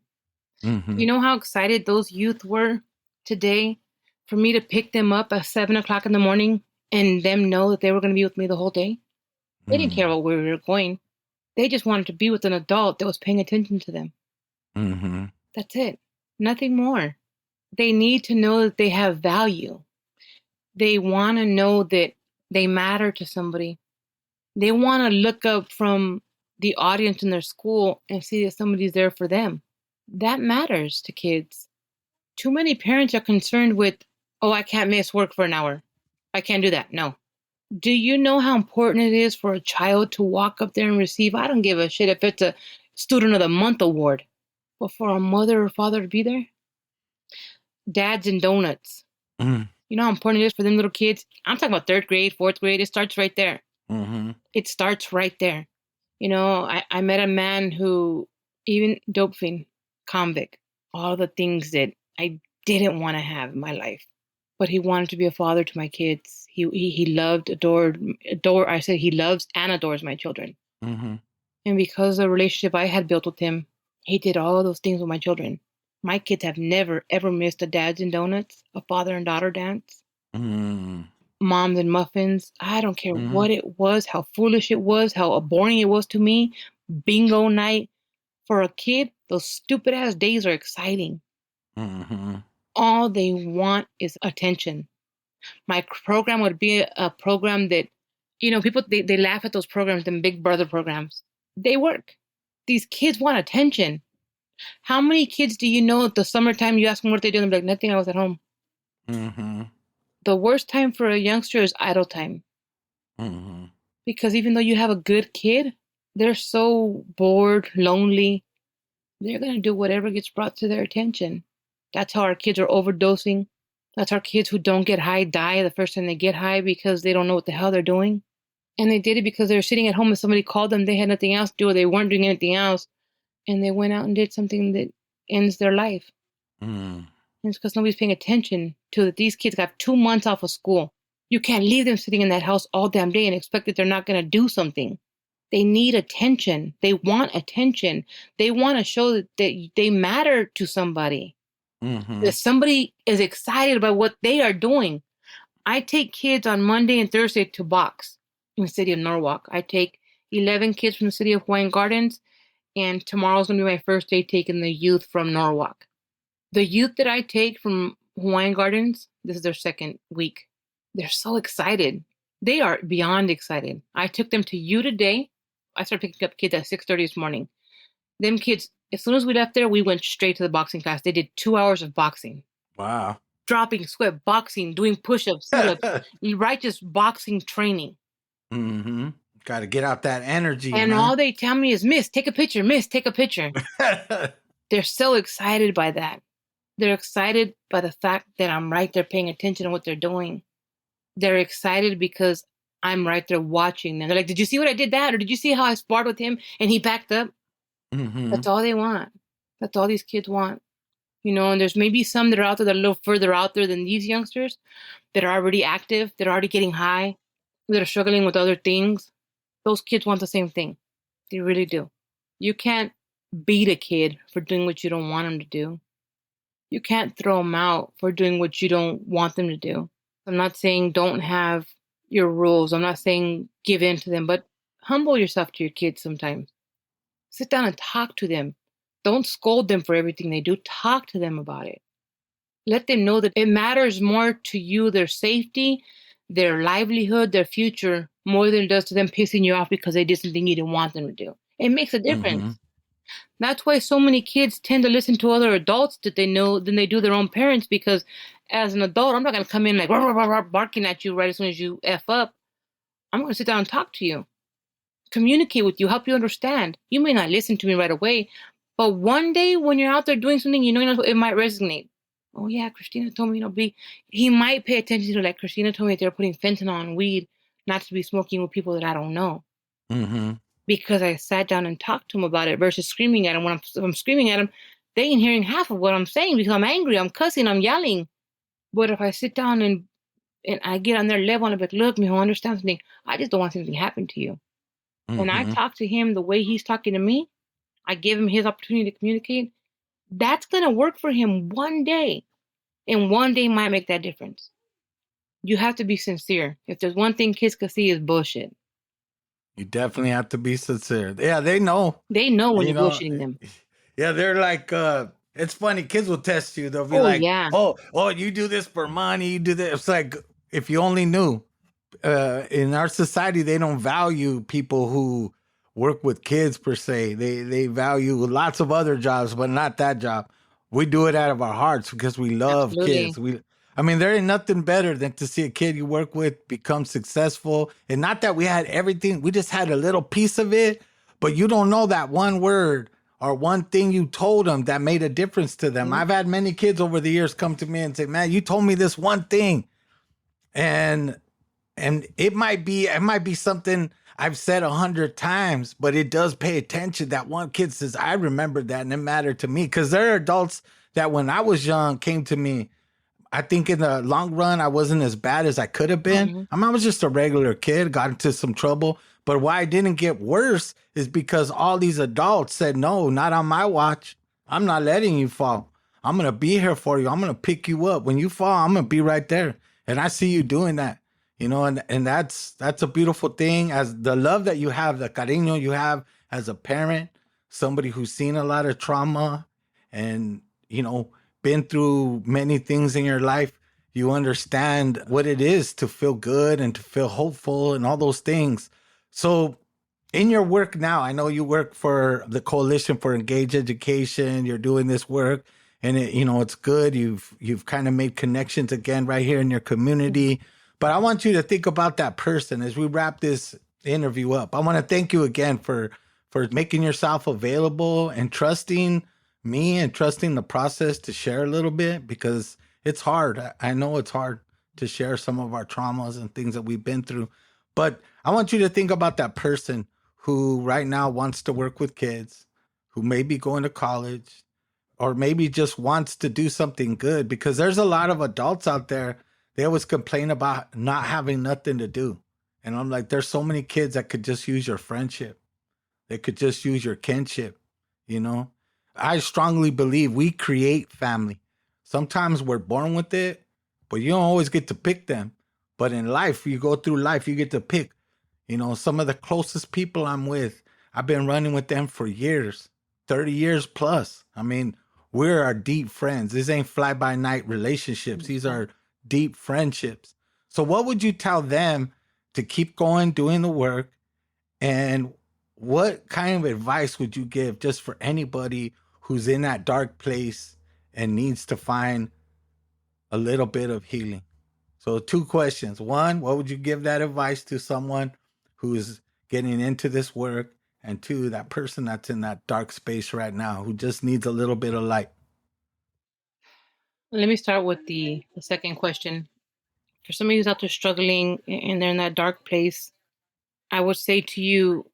Mm-hmm. You know how excited those youth were today for me to pick them up at 7 o'clock in the morning and them know that they were going to be with me the whole day? They didn't care about where we were going. They just wanted to be with an adult that was paying attention to them. Mm-hmm. That's it. Nothing more. They need to know that they have value. They want to know that they matter to somebody. They want to look up from the audience in their school and see that somebody's there for them. That matters to kids. Too many parents are concerned with, oh, I can't miss work for an hour. I can't do that. No. Do you know how important it is for a child to walk up there and receive? I don't give a shit if it's a Student of the Month award, but for a mother or father to be there? Dads and donuts. Mm-hmm. You know how important it is for them little kids? I'm talking about third grade, fourth grade. It starts right there. Mm-hmm. It starts right there. I met a man who, even dope fiend, convict, all the things that I didn't want to have in my life. But he wanted to be a father to my kids. He loved, I said he loves and adores my children. Mm-hmm. And because of the relationship I had built with him, he did all of those things with my children. My kids have never, ever missed a Dads and Donuts, a father and daughter dance, Mm-hmm. moms and muffins. I don't care Mm-hmm. what it was, how foolish it was, how boring it was to me. Bingo night. For a kid, those stupid ass days are exciting. Mm-hmm. All they want is attention. My program would be a program that, people, they laugh at those programs, them Big Brother programs. They work. These kids want attention. How many kids do you know at the summertime you ask them what they do and they're like, nothing, I was at home. Mm-hmm. The worst time for a youngster is idle time. Mm-hmm. Because even though you have a good kid, they're so bored, lonely, they're going to do whatever gets brought to their attention. That's how our kids are overdosing. That's our kids who don't get high die the first time they get high because they don't know what the hell they're doing. And they did it because they were sitting at home and somebody called them. They had nothing else to do or they weren't doing anything else. And they went out and did something that ends their life. Mm-hmm. And it's because nobody's paying attention to that. These kids got 2 months off of school. You can't leave them sitting in that house all damn day and expect that they're not going to do something. They need attention. They want attention. They want to show that they matter to somebody. Mm-hmm. That somebody is excited about what they are doing. I take kids on Monday and Thursday to box in the city of Norwalk. I take 11 kids from the city of Hawaiian Gardens, and tomorrow's going to be my first day taking the youth from Norwalk. The youth that I take from Hawaiian Gardens, this is their second week. They're so excited. They are beyond excited. I took them to you today. I started picking up kids at 6:30 this morning. Them kids, as soon as we left there, we went straight to the boxing class. They did 2 hours of boxing. Wow. Dropping sweat, boxing, doing push-ups, sit-ups, righteous boxing training. Mm-hmm. Got to get out that energy. And man. all they tell me is, Miss, take a picture. Miss, take a picture. They're so excited by that. They're excited by the fact that I'm right there paying attention to what they're doing. They're excited because I'm right there watching them. They're like, did you see what I did that? Or did you see how I sparred with him and he backed up? Mm-hmm. That's all they want. That's all these kids want. And there's maybe some that are out there that are a little further out there than these youngsters that are already active, that are already getting high, that are struggling with other things. Those kids want the same thing. They really do. You can't beat a kid for doing what you don't want them to do. You can't throw them out for doing what you don't want them to do. I'm not saying don't have your rules. I'm not saying give in to them, but humble yourself to your kids sometimes. Sit down and talk to them. Don't scold them for everything they do. Talk to them about it. Let them know that it matters more to you, their safety, their livelihood, their future, more than it does to them pissing you off because they did something you didn't want them to do. It makes a Mm-hmm. difference. That's why so many kids tend to listen to other adults that they know than they do their own parents, because as an adult, I'm not going to come in like rah, rah, rah, rah, barking at you right as soon as you F up. I'm going to sit down and talk to you, communicate with you, help you understand. You may not listen to me right away, but one day when you're out there doing something, it might resonate. Oh yeah, Christina told me, he might pay attention to, like, Christina told me that they're putting fentanyl on weed, not to be smoking with people that I don't know. Mm-hmm. Because I sat down and talked to him about it versus screaming at him. When I'm screaming at him, they ain't hearing half of what I'm saying because I'm angry, I'm cussing, I'm yelling. But if I sit down and I get on their level and I'm like, look, mijo, understand something. I just don't want something to happen to you. And I Mm-hmm. talk to him the way he's talking to me. I give him his opportunity to communicate. That's going to work for him one day. And one day might make that difference. You have to be sincere. If there's one thing kids can see is bullshit. You definitely have to be sincere. Yeah, they know. They know when You you're know. bullshitting them. Yeah, they're like, it's funny. Kids will test you. They'll be Oh, like, yeah. oh, you do this for money. You do this. It's like, if you only knew. In our society, they don't value people who work with kids per se. They value lots of other jobs, but not that job. We do it out of our hearts because we love Absolutely. kids. I mean, there ain't nothing better than to see a kid you work with become successful. And not that we had everything, we just had a little piece of it, but you don't know that one word or one thing you told them that made a difference to them. Mhm. I've had many kids over the years come to me and say, man, you told me this one thing. And it might be something I've said 100 times, but it does pay attention. That one kid says, I remember that, and it mattered to me. Because there are adults that when I was young came to me. I think in the long run, I wasn't as bad as I could have been. Mhm. I mean, I was just a regular kid, got into some trouble. But why I didn't get worse is because all these adults said, no, not on my watch. I'm not letting you fall. I'm going to be here for you. I'm going to pick you up. When you fall, I'm going to be right there. And I see you doing that, and that's a beautiful thing. As the love that you have, the cariño you have as a parent, somebody who's seen a lot of trauma and, been through many things in your life, you understand what it is to feel good and to feel hopeful and all those things. So, in your work now, I know you work for the Coalition for Engaged Education. You're doing this work, and it's good. You've kind of made connections again right here in your community. But I want you to think about that person as we wrap this interview up. I want to thank you again for making yourself available and trusting me and trusting the process to share a little bit, because it's hard. I know it's hard to share some of our traumas and things that we've been through. But I want you to think about that person who right now wants to work with kids, who may be going to college, or maybe just wants to do something good, because there's a lot of adults out there. They always complain about not having nothing to do. And I'm like, there's so many kids that could just use your friendship. They could just use your kinship. I strongly believe we create family. Sometimes we're born with it, but you don't always get to pick them. But in life, you go through life, you get to pick. Some of the closest people I'm with, I've been running with them for years, 30 years plus. I mean, we're our deep friends. This ain't fly by night relationships. These are deep friendships. So what would you tell them to keep going, doing the work? And what kind of advice would you give just for anybody who's in that dark place and needs to find a little bit of healing? So, two questions. One, what would you give that advice to someone who's getting into this work? And two, that person that's in that dark space right now who just needs a little bit of light. Let me start with the second question. For somebody who's out there struggling and they're in that dark place, I would say to you,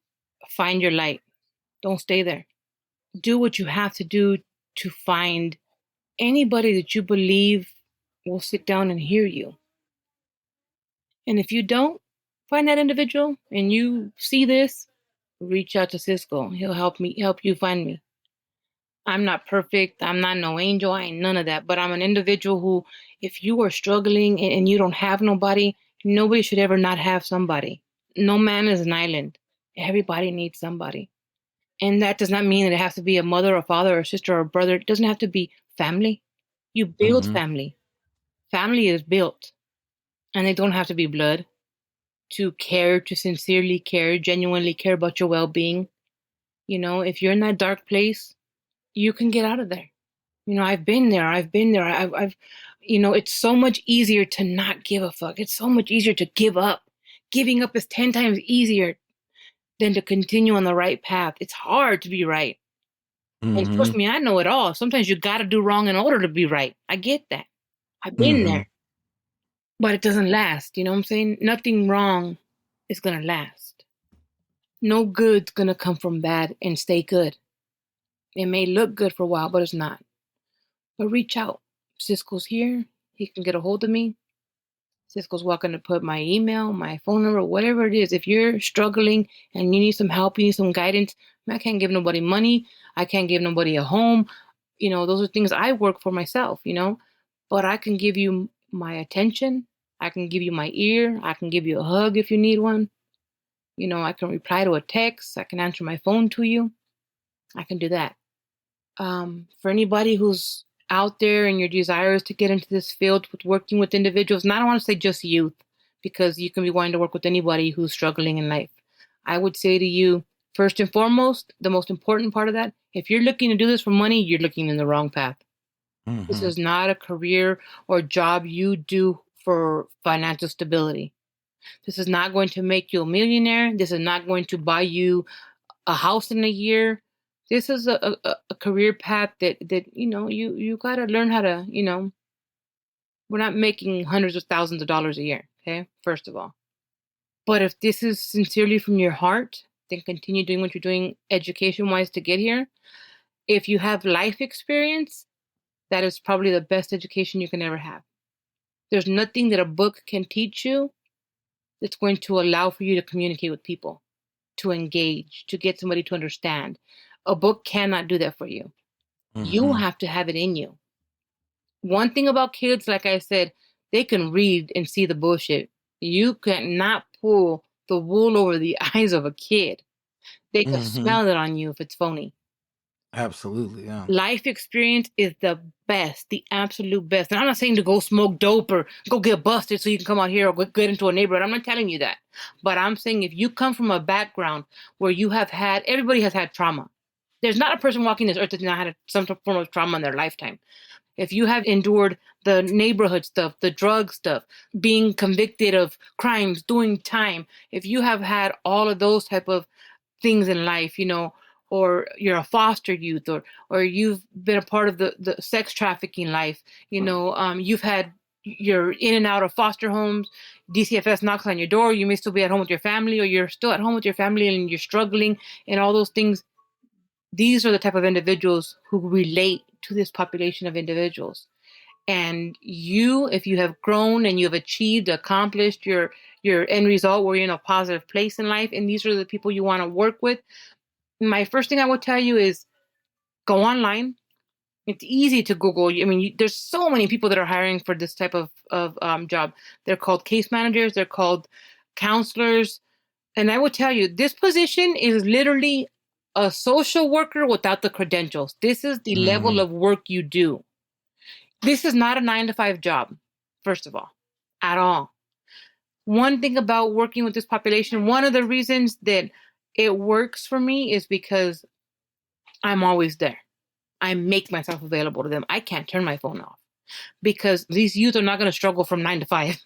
find your light. Don't stay there. Do what you have to do to find anybody that you believe will sit down and hear you. And if you don't find that individual and you see this, reach out to Cisco. He'll help you find me. I'm not perfect. I'm not no angel. I ain't none of that. But I'm an individual who, if you are struggling and you don't have nobody should ever not have somebody. No man is an island. Everybody needs somebody. And that does not mean that it has to be a mother, a father, a sister, or a brother. It doesn't have to be family. You build Mm-hmm. family. Family is built. And they don't have to be blood. To care, to sincerely care, genuinely care about your well being. If you're in that dark place, you can get out of there. I've been there. It's so much easier to not give a fuck. It's so much easier to give up. Giving up is 10 times easier than to continue on the right path. It's hard to be right. And Mm-hmm. trust me, I know it all. Sometimes you got to do wrong in order to be right. I get that. I've been Mm-hmm. there. But it doesn't last. You know what I'm saying? Nothing wrong is going to last. No good's going to come from bad and stay good. It may look good for a while, but it's not. But reach out. Cisco's here. He can get a hold of me. Cisco's welcome to put my email, my phone number, whatever it is. If you're struggling and you need some help, you need some guidance, I can't give nobody money. I can't give nobody a home. Those are things I work for myself, but I can give you my attention. I can give you my ear. I can give you a hug if you need one. I can reply to a text. I can answer my phone to you. I can do that. For anybody who's out there and your desire is to get into this field with working with individuals, and I don't want to say just youth, because you can be wanting to work with anybody who's struggling in life. I would say to you, first and foremost, the most important part of that, if you're looking to do this for money, you're looking in the wrong path. This Mm-hmm. is not a career or job you do for financial stability. This is not going to make you a millionaire. This is not going to buy you a house in a year. This is a career path that you got to learn how to, we're not making hundreds of thousands of dollars a year, okay? First of all. But if this is sincerely from your heart, then continue doing what you're doing education-wise to get here. If you have life experience, that is probably the best education you can ever have. There's nothing that a book can teach you that's going to allow for you to communicate with people, to engage, to get somebody to understand. A book cannot do that for you. You Mm-hmm. have to have it in you. One thing about kids, like I said, they can read and see the bullshit. You cannot pull the wool over the eyes of a kid. They can Mm-hmm. smell it on you if it's phony. Absolutely, yeah. Life experience is the best, the absolute best. And I'm not saying to go smoke dope or go get busted so you can come out here or get into a neighborhood. I'm not telling you that. But I'm saying if you come from a background where you have had, everybody has had trauma. There's not a person walking this earth that's not had some form of trauma in their lifetime. If you have endured the neighborhood stuff, the drug stuff, being convicted of crimes, doing time, if you have had all of those type of things in life, or you're a foster youth, or you've been a part of the sex trafficking life, you've had you're in and out of foster homes, DCFS knocks on your door, you may still be at home with your family, or you're still at home with your family and you're struggling and all those things. These are the type of individuals who relate to this population of individuals. And you, if you have grown and you have achieved, accomplished your end result where you're in a positive place in life, and these are the people you want to work with, my first thing I would tell you is go online. It's easy to Google. I mean, there's so many people that are hiring for this type of job. They're called case managers. They're called counselors. And I will tell you, this position is literally a social worker without the credentials. This is the level Mm-hmm. of work you do. This is not a 9 to 5 job, first of all, at all. One thing about working with this population, one of the reasons that it works for me is because I'm always there. I make myself available to them. I can't turn my phone off because these youth are not going to struggle from 9 to 5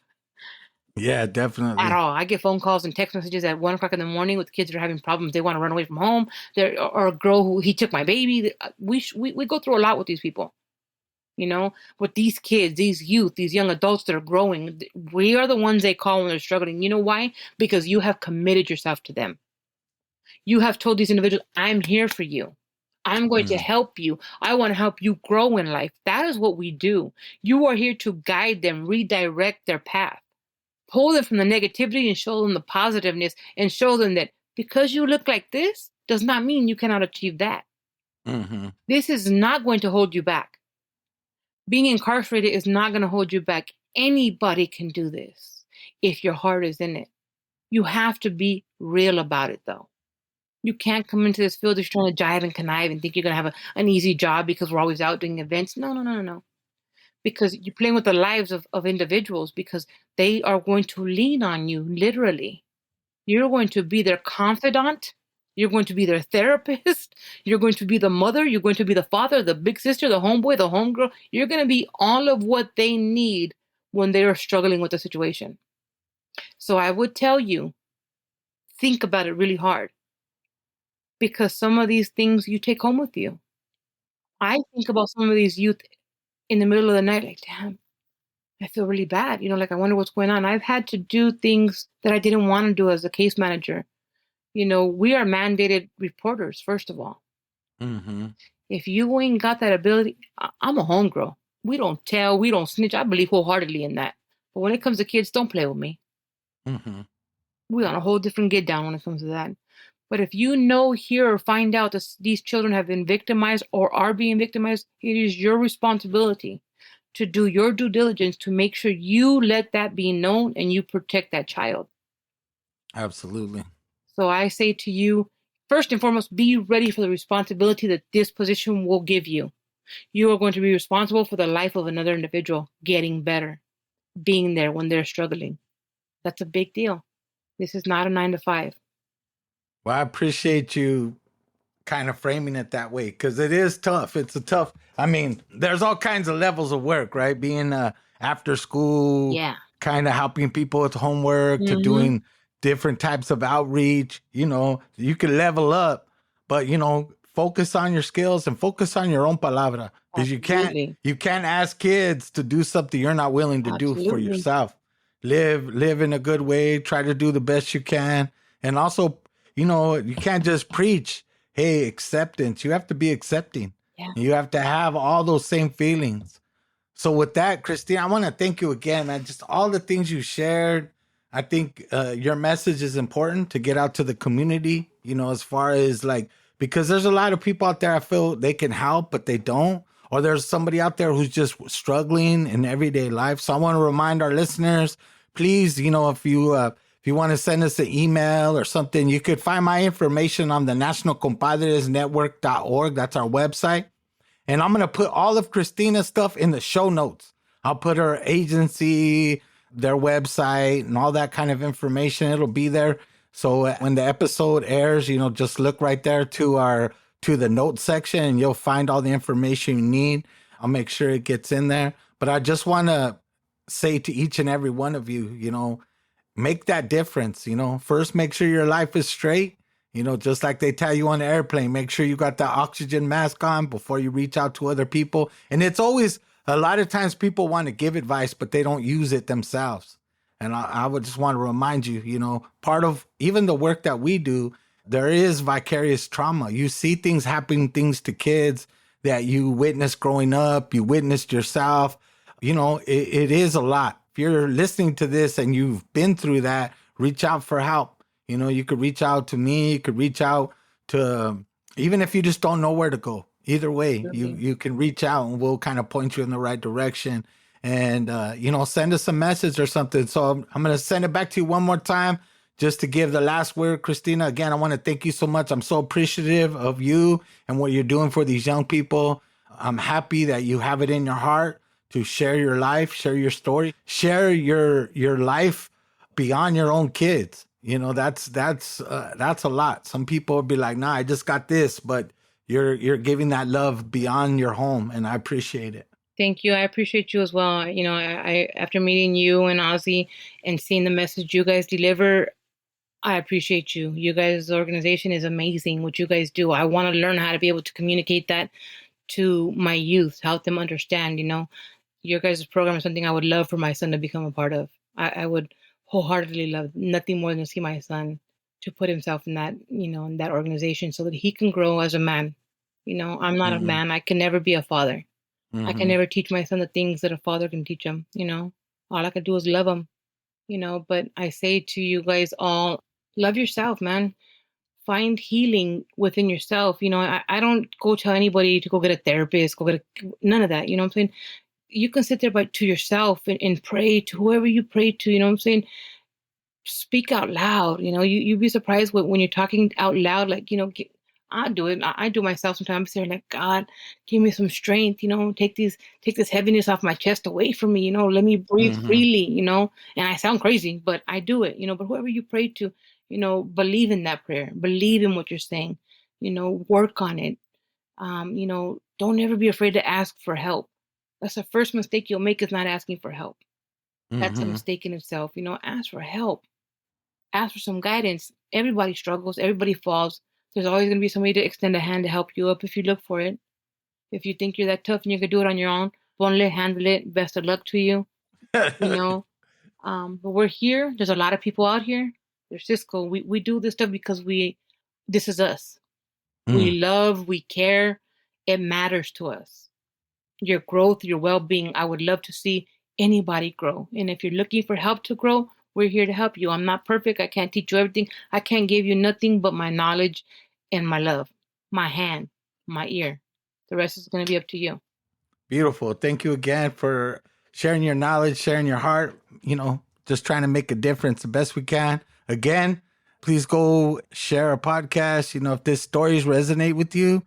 Yeah, at definitely. all. I get phone calls and text messages at 1 o'clock in the morning with kids that are having problems. They want to run away from home. There, or a girl who he took my baby. We go through a lot with these people. With these kids, these youth, these young adults that are growing. We are the ones they call when they're struggling. You know why? Because you have committed yourself to them. You have told these individuals, I'm here for you. I'm going to Mm. help you. I want to help you grow in life. That is what we do. You are here to guide them, redirect their path, pull them from the negativity and show them the positiveness and show them that because you look like this does not mean you cannot achieve that. Mm-hmm. This is not going to hold you back. Being incarcerated is not going to hold you back. Anybody can do this if your heart is in it. You have to be real about it, though. You can't come into this field just trying to jive and connive and think you're going to have an easy job because we're always out doing events. No, no, no, no, no. Because you're playing with the lives of individuals, because they are going to lean on you, literally. You're going to be their confidant. You're going to be their therapist. You're going to be the mother. You're going to be the father, the big sister, the homeboy, the homegirl. You're going to be all of what they need when they are struggling with the situation. So I would tell you, think about it really hard, because some of these things you take home with you. I think about some of these youth in the middle of the night, like, damn, I feel really bad. Like, I wonder what's going on. I've had to do things that I didn't want to do as a case manager. We are mandated reporters, first of all. Mm-hmm. If you ain't got that ability, I'm a homegirl. We don't tell, we don't snitch. I believe wholeheartedly in that. But when it comes to kids, don't play with me. Mm-hmm. We on a whole different get down when it comes to that. But if you hear or find out that these children have been victimized or are being victimized, it is your responsibility to do your due diligence to make sure you let that be known and you protect that child. Absolutely. So I say to you, first and foremost, be ready for the responsibility that this position will give you. You are going to be responsible for the life of another individual getting better, being there when they're struggling. That's a big deal. This is not a 9 to 5. Well, I appreciate you kind of framing it that way, because it is tough. It's a tough, I mean, there's all kinds of levels of work, right? Being after school, Yeah. kind of helping people with homework, to Mm-hmm. doing different types of outreach. You can level up, but focus on your skills and focus on your own palabra, because Absolutely. you can't ask kids to do something you're not willing to do for Absolutely. yourself. Live in a good way, try to do the best you can. And also, you can't just preach, hey, acceptance. You have to be accepting. Yeah. You have to have all those same feelings. So with that, Christina, I want to thank you again, man. Just all the things you shared. I think your message is important to get out to the community, as far as because there's a lot of people out there I feel they can help, but they don't. Or there's somebody out there who's just struggling in everyday life. So I want to remind our listeners, please, if you want to send us an email or something, you could find my information on the nationalcompadresnetwork.org. That's our website. And I'm going to put all of Christina's stuff in the show notes. I'll put her agency, their website, and all that kind of information. It'll be there. So when the episode airs, just look right there to the notes section, and you'll find all the information you need. I'll make sure it gets in there. But I just want to say to each and every one of you, make that difference. First, make sure your life is straight. Just like they tell you on the airplane, make sure you got that oxygen mask on before you reach out to other people. And it's always, a lot of times people want to give advice, but they don't use it themselves. And I would just want to remind you, part of even the work that we do, there is vicarious trauma. You see things happening, things to kids that you witnessed growing up, you witnessed yourself. It is a lot. If you're listening to this and you've been through that, reach out for help. You could reach out to me. You could reach out to, even if you just don't know where to go. Either way, you can reach out and we'll kind of point you in the right direction. And, send us a message or something. So I'm going to send it back to you one more time just to give the last word, Christina. Again, I want to thank you so much. I'm so appreciative of you and what you're doing for these young people. I'm happy that you have it in your heart to share your life, share your story, share your life beyond your own kids. That's a lot. Some people will be like, nah, I just got this, but you're giving that love beyond your home, and I appreciate it. Thank you. I appreciate you as well. I after meeting you and Ozzy and seeing the message you guys deliver, I appreciate you. You guys' organization is amazing, what you guys do. I want to learn how to be able to communicate that to my youth, help them understand, your guys' program is something I would love for my son to become a part of. I would wholeheartedly love nothing more than to see my son to put himself in that, in that organization so that he can grow as a man. I'm not a man. I can never be a father. I can never teach my son the things that a father can teach him. All I can do is love him, but I say to you guys all, love yourself, man. find healing within yourself. I don't go tell anybody to go get a therapist, none of that. You know what I'm saying? You can sit there to yourself and pray to whoever you pray to. You know what I'm saying? Speak out loud. You'd be surprised when you're talking out loud, like, I do it. I do myself sometimes. They're like, God, give me some strength, take this heaviness off my chest away from me, let me breathe freely, and I sound crazy, but I do it, but whoever you pray to, believe in that prayer, believe in what you're saying, work on it. Don't ever be afraid to ask for help. That's the first mistake you'll make, is not asking for help. That's a mistake in itself. Ask for help. Ask for some guidance. Everybody struggles. Everybody falls. There's always going to be somebody to extend a hand to help you up if you look for it. If you think you're that tough and you can do it on your own, ponle, handle it. Best of luck to you. But we're here. There's a lot of people out here. There's Cisco. We do this stuff because this is us. We love, we care. It matters to us. Your growth, your well-being. I would love to see anybody grow. And if you're looking for help to grow, we're here to help you. I'm not perfect. I can't teach you everything. I can't give you nothing but my knowledge and my love, my hand, my ear. The rest is going to be up to you. Beautiful. Thank you again for sharing your knowledge, sharing your heart, just trying to make a difference the best we can. Again, please go share our podcast. If this stories resonate with you,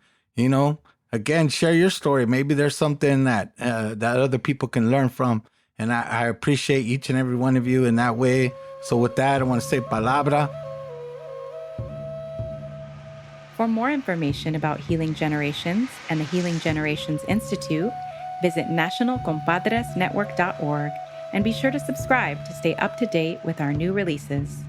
again, share your story. Maybe there's something that other people can learn from. And I appreciate each and every one of you in that way. So with that, I want to say palabra. For more information about Healing Generations and the Healing Generations Institute, visit nationalcompadresnetwork.org and be sure to subscribe to stay up to date with our new releases.